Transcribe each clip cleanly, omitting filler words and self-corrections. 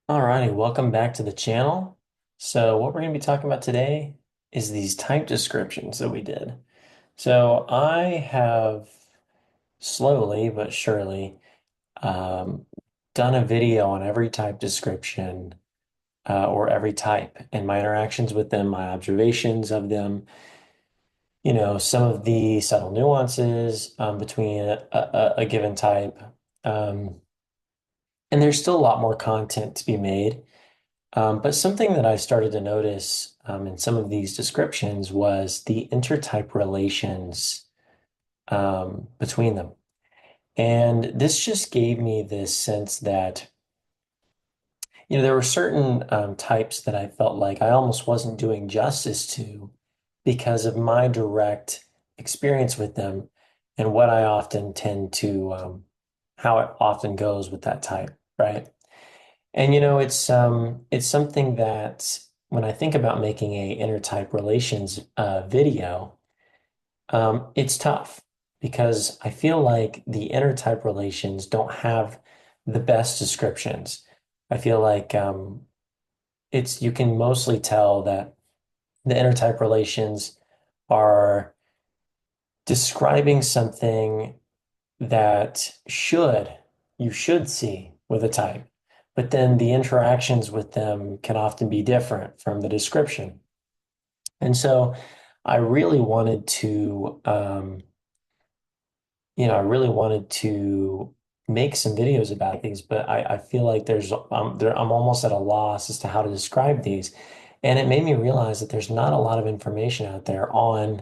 Alrighty, welcome back to the channel. So what we're going to be talking about today is these type descriptions that we did. So I have slowly but surely um, done a video on every type description or every type and my interactions with them, my observations of them, some of the subtle nuances between a given type. Um, and there's still a lot more content to be made. But something that I started to notice in some of these descriptions was the intertype relations between them. And this just gave me this sense that, there were certain types that I felt like I almost wasn't doing justice to because of my direct experience with them and what I often tend to, how it often goes with that type, right? And it's something that when I think about making a intertype relations video, it's tough because I feel like the intertype relations don't have the best descriptions. I feel like it's you can mostly tell that the intertype relations are describing something that you should see with a type, but then the interactions with them can often be different from the description. And so I really wanted to, I really wanted to make some videos about these, but I feel like I'm almost at a loss as to how to describe these. And it made me realize that there's not a lot of information out there on,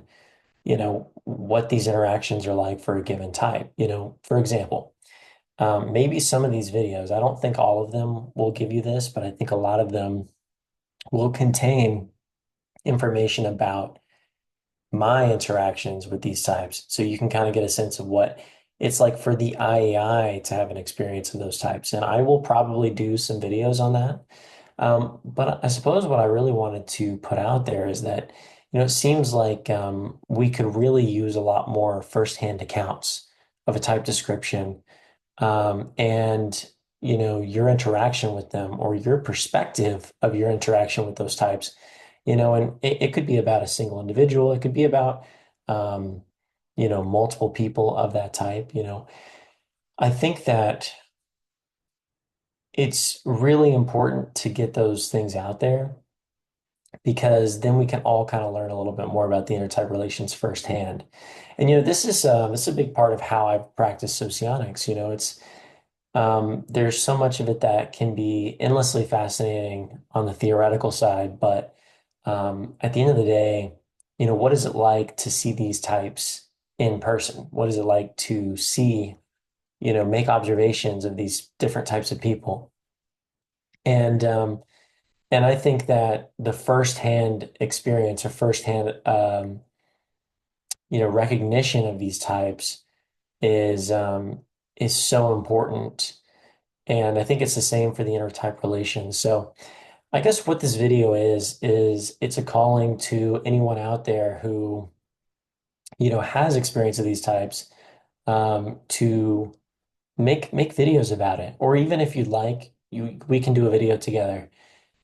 what these interactions are like for a given type. For example, maybe some of these videos, I don't think all of them will give you this, but I think a lot of them will contain information about my interactions with these types. So you can kind of get a sense of what it's like for the IAI to have an experience of those types. And I will probably do some videos on that. But I suppose what I really wanted to put out there is that, it seems like we could really use a lot more firsthand accounts of a type description and your interaction with them or your perspective of your interaction with those types, and it could be about a single individual, it could be about um, multiple people of that type. I think that it's really important to get those things out there because then we can all kind of learn a little bit more about the intertype relations firsthand. And this is a big part of how I've practiced socionics. It's there's so much of it that can be endlessly fascinating on the theoretical side, but at the end of the day, what is it like to see these types in person? What is it like to see, make observations of these different types of people? And and I think that the firsthand experience or firsthand recognition of these types is is so important. And I think it's the same for the intertype relations. So I guess what this video is it's a calling to anyone out there who, has experience of these types, to make videos about it. Or even if you'd like, we can do a video together.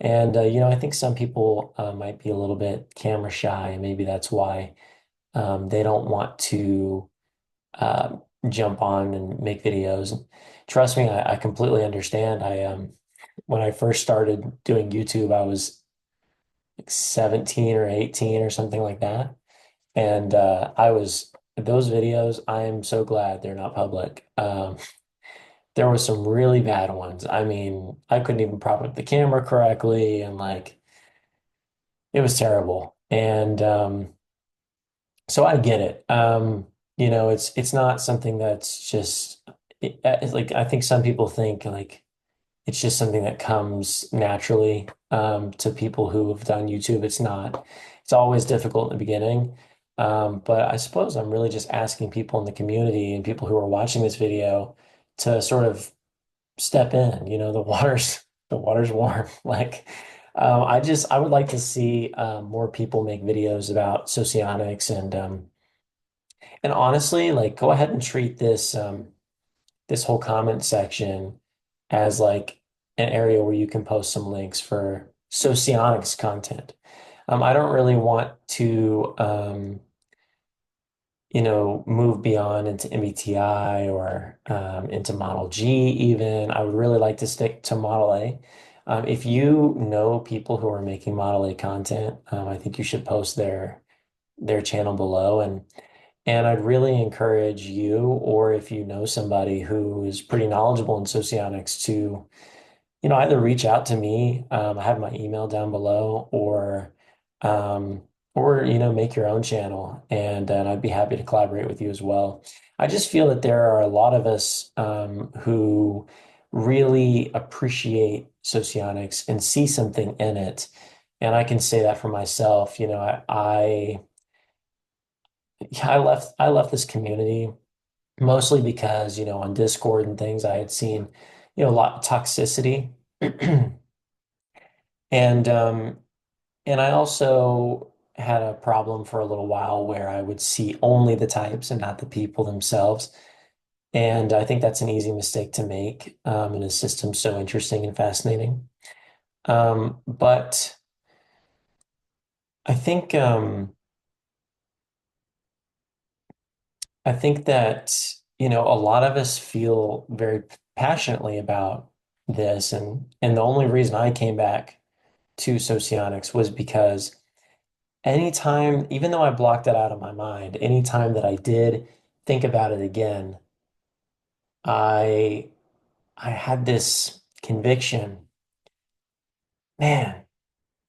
And I think some people might be a little bit camera shy, and maybe that's why they don't want to jump on and make videos. And trust me, I completely understand. When I first started doing YouTube, I was like 17 or 18 or something like that. And I was those videos, I am so glad they're not public. There were some really bad ones. I mean, I couldn't even prop up the camera correctly, and like it was terrible. And so I get it. It's not something that's just it's like I think some people think like it's just something that comes naturally to people who have done YouTube. It's not. It's always difficult in the beginning. But I suppose I'm really just asking people in the community and people who are watching this video to sort of step in. The water's warm. Like, I would like to see more people make videos about socionics and honestly, like, go ahead and treat this whole comment section as like an area where you can post some links for Socionics content. I don't really want to, move beyond into MBTI or into Model G even. I would really like to stick to Model A. If you know people who are making Model A content, I think you should post their channel below. And I'd really encourage you, or if you know somebody who is pretty knowledgeable in socionics, to either reach out to me. I have my email down below, um, make your own channel, and I'd be happy to collaborate with you as well. I just feel that there are a lot of us who really appreciate socionics and see something in it, and I can say that for myself. I left this community mostly because on Discord and things I had seen a lot of toxicity. And and I also had a problem for a little while where I would see only the types and not the people themselves. And I think that's an easy mistake to make in a system so interesting and fascinating. But I think I think that a lot of us feel very passionately about this, and the only reason I came back to Socionics was because anytime, even though I blocked it out of my mind, anytime that I did think about it again, I I had this conviction, man,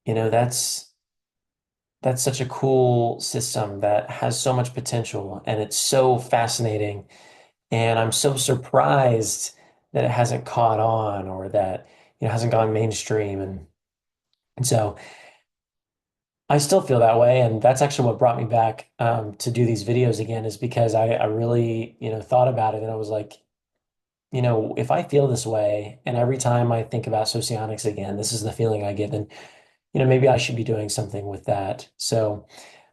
that's such a cool system that has so much potential and it's so fascinating. And I'm so surprised that it hasn't caught on or that hasn't gone mainstream. And so I still feel that way, and that's actually what brought me back to do these videos again, is because I really, thought about it, and I was like, if I feel this way, and every time I think about socionics again, this is the feeling I get, then, maybe I should be doing something with that. So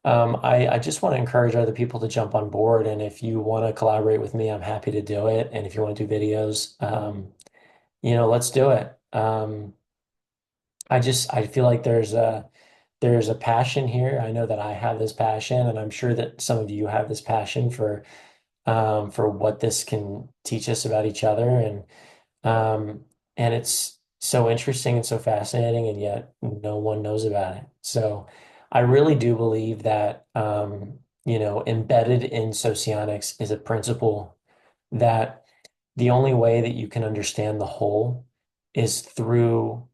I just want to encourage other people to jump on board, and if you want to collaborate with me, I'm happy to do it. And if you want to do videos, let's do it. I feel like there's a passion here. I know that I have this passion, and I'm sure that some of you have this passion for what this can teach us about each other, and it's so interesting and so fascinating, and yet no one knows about it. So I really do believe that embedded in socionics is a principle that the only way that you can understand the whole is through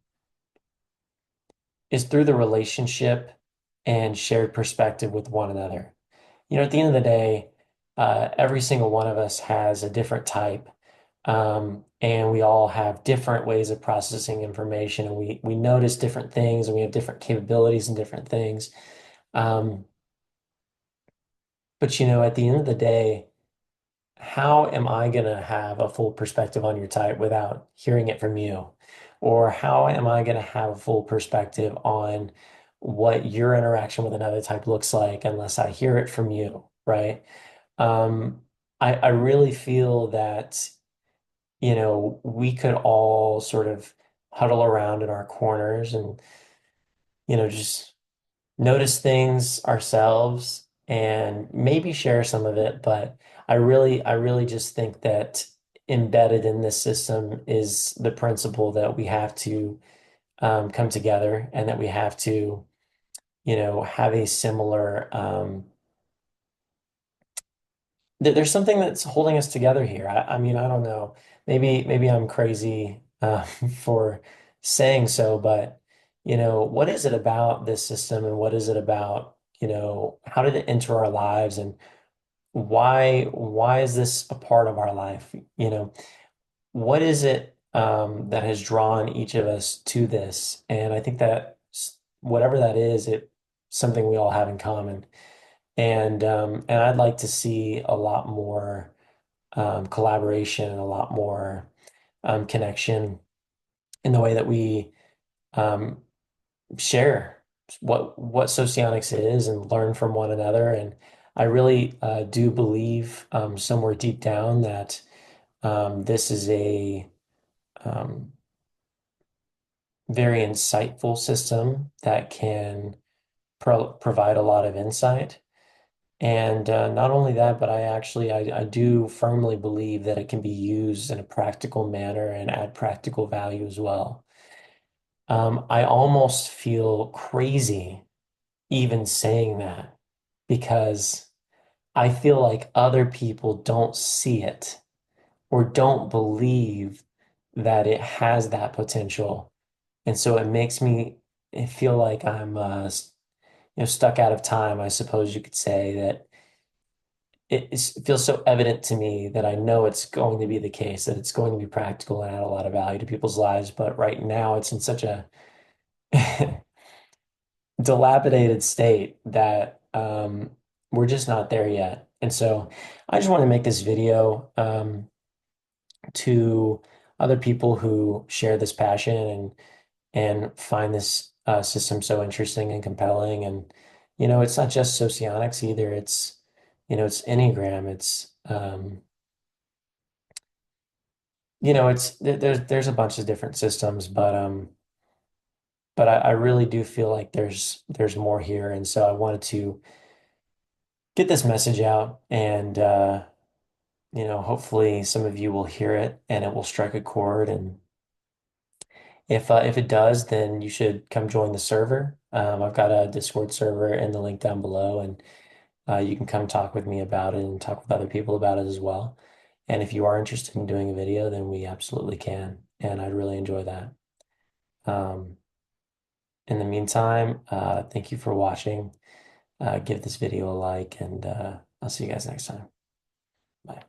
is through the relationship and shared perspective with one another. At the end of the day, every single one of us has a different type, and we all have different ways of processing information, and we notice different things, and we have different capabilities and different things. Um, but at the end of the day, how am I going to have a full perspective on your type without hearing it from you? Or how am I going to have a full perspective on what your interaction with another type looks like unless I hear it from you, right? Um, I really feel that, we could all sort of huddle around in our corners and, just notice things ourselves and maybe share some of it. But I really just think that embedded in this system is the principle that we have to come together, and that we have to, have a similar, there's something that's holding us together here. I mean, I don't know. Maybe I'm crazy for saying so, but what is it about this system, and what is it about, how did it enter our lives, and why is this a part of our life? What is it that has drawn each of us to this? And I think that whatever that is, it's something we all have in common. And I'd like to see a lot more collaboration and a lot more connection in the way that we um, share what socionics is and learn from one another. And I really do believe somewhere deep down that this is um, very insightful system that can provide a lot of insight. And not only that, but I do firmly believe that it can be used in a practical manner and add practical value as well. I almost feel crazy even saying that because I feel like other people don't see it or don't believe that it has that potential. And so it makes me feel like I'm stuck out of time, I suppose you could say that it feels so evident to me that I know it's going to be the case, that it's going to be practical and add a lot of value to people's lives. But right now, it's in such a dilapidated state that we're just not there yet. And so I just want to make this video to other people who share this passion and find this system so interesting and compelling. And it's not just socionics either. It's Enneagram. There's a bunch of different systems, but I really do feel like there's more here, and so I wanted to get this message out, and hopefully some of you will hear it and it will strike a chord. And if it does, then you should come join the server. I've got a Discord server in the link down below, and you can come talk with me about it and talk with other people about it as well. And if you are interested in doing a video, then we absolutely can, and I'd really enjoy that. Um, in the meantime, thank you for watching. Give this video a like, and I'll see you guys next time. Bye.